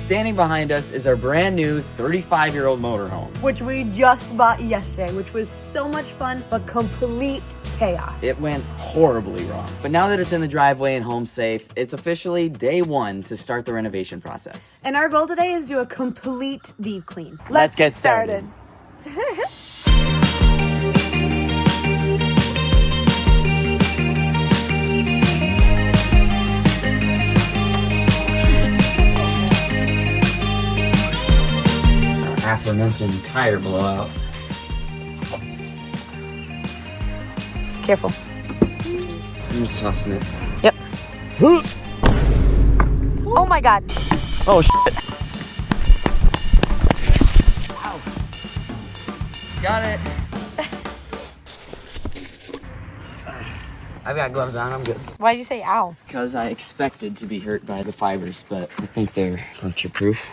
Standing behind us is our brand new 35-year-old motorhome. Which we just bought yesterday, which was so much fun, but complete chaos. It went horribly wrong. But now that it's in the driveway and home safe, it's officially day one to start the renovation process. And our goal today is to do a complete deep clean. Let's get started. Aforementioned tire blowout. Careful. I'm just tossing it. Yep. Oh my God. Oh shit. Ow. Got it. I've got gloves on, I'm good. Why did you say ow? Because I expected to be hurt by the fibers, but I think they're puncture proof.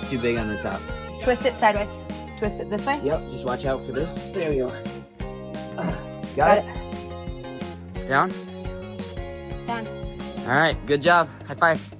Too big on the top. Twist it sideways. Twist it this way. Yep, just watch out for this. There we go. Got it? Down? Down. All right, good job. High five.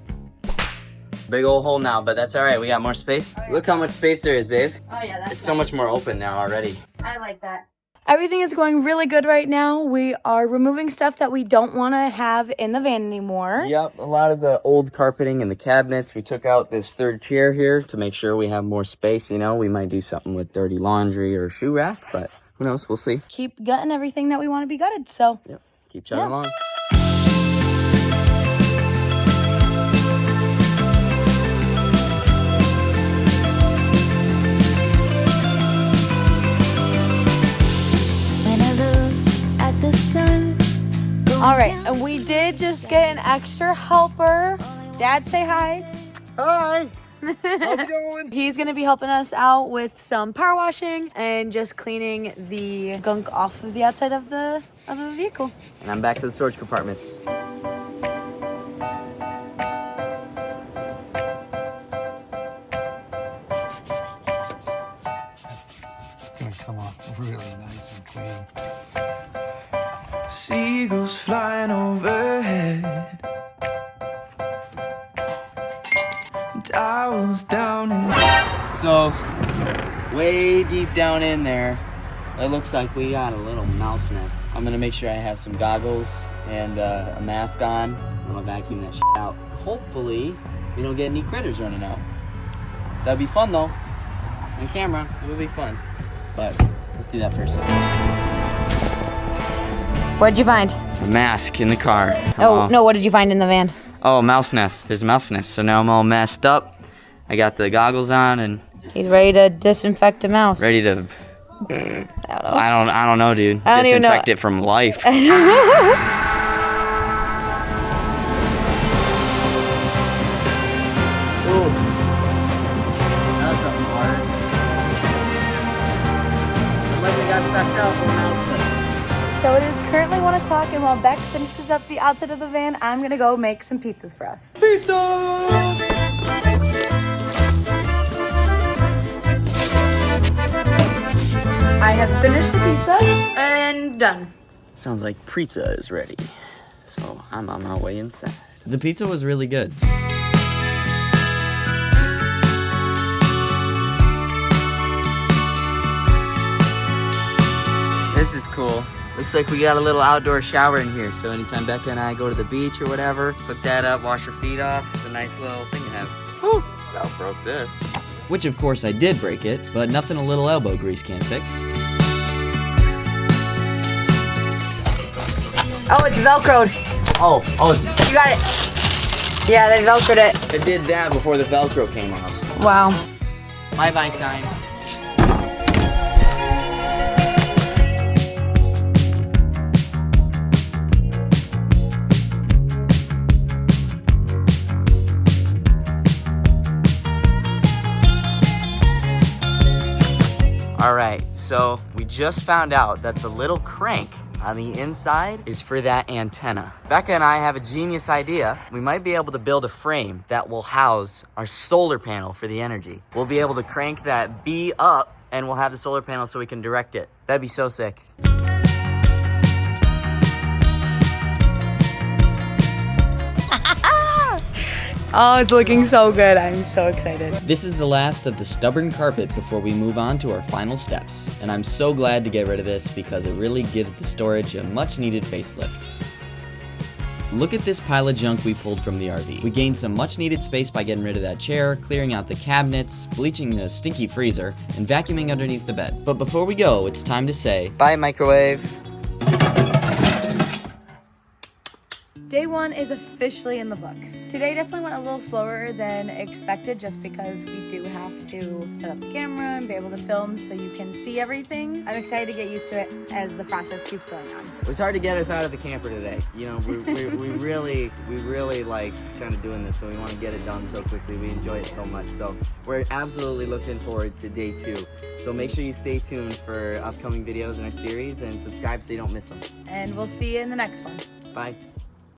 Big old hole now, but that's all right. We got more space. Look how much space there is, babe. Oh yeah, that's It's so much more open now already. I like that. Everything is going really good right now. We are removing stuff that we don't want to have in the van anymore. Yep, a lot of the old carpeting in the cabinets. We took out this third chair here to make sure we have more space. You know, we might do something with dirty laundry or shoe rack, but who knows? We'll see. Keep gutting everything that we want to be gutted, so. Yep, keep chugging along. All right, and we did just get an extra helper. Dad, say hi. Hi. How's it going? He's gonna be helping us out with some power washing and just cleaning the gunk off of the outside of the vehicle. And I'm back to the storage compartments. It's gonna come off really nice and clean. Seagulls flying overhead, towels down and So, way deep down in there, it looks like we got a little mouse nest. I'm gonna make sure I have some goggles and a mask on. I'm gonna vacuum that shit out. Hopefully, we don't get any critters running out. That'd be fun though. On camera, it would be fun. But let's do that first. What'd you find? A mask in the car. Oh, no, what did you find in the van? Oh, mouse nest. There's a mouse nest. So now I'm all messed up. I got the goggles on and He's ready to disinfect a mouse. ready to. I don't know, dude. I don't even know. Disinfect it from life. Unless it got sucked out from mouse. So it is currently 1 o'clock, and while Beck finishes up the outside of the van, I'm gonna go make some pizzas for us. Pizza! I have finished the pizza and done. Sounds like pizza is ready. So I'm on my way inside. The pizza was really good. This is cool. Looks like we got a little outdoor shower in here, so anytime Becca and I go to the beach or whatever, hook that up, wash your feet off. It's a nice little thing to have. Whew, about broke this. Which of course I did break it, but nothing a little elbow grease can't fix. Oh, it's Velcroed. Oh, it's, You got it. Yeah, they Velcroed it. it did that before the Velcro came off. Wow. Bye-bye sign. All right, so we just found out that the little crank on the inside is for that antenna. Becca and I have a genius idea. We might be able to build a frame that will house our solar panel for the energy. We'll be able to crank that bee up and we'll have the solar panel so we can direct it. That'd be so sick. Oh, it's looking so good. I'm so excited. This is the last of the stubborn carpet before we move on to our final steps. And I'm so glad to get rid of this because it really gives the storage a much needed facelift. Look at this pile of junk we pulled from the RV. We gained some much needed space by getting rid of that chair, clearing out the cabinets, bleaching the stinky freezer, and vacuuming underneath the bed. But before we go, it's time to say, bye microwave. Day 1 is officially in the books. Today definitely went a little slower than expected just because we do have to set up the camera and be able to film so you can see everything. I'm excited to get used to it as the process keeps going on. It was hard to get us out of the camper today. You know, we really liked kind of doing this, so we want to get it done so quickly. We enjoy it so much. So we're absolutely looking forward to day 2. So make sure you stay tuned for upcoming videos in our series and subscribe so you don't miss them. And we'll see you in the next one. Bye.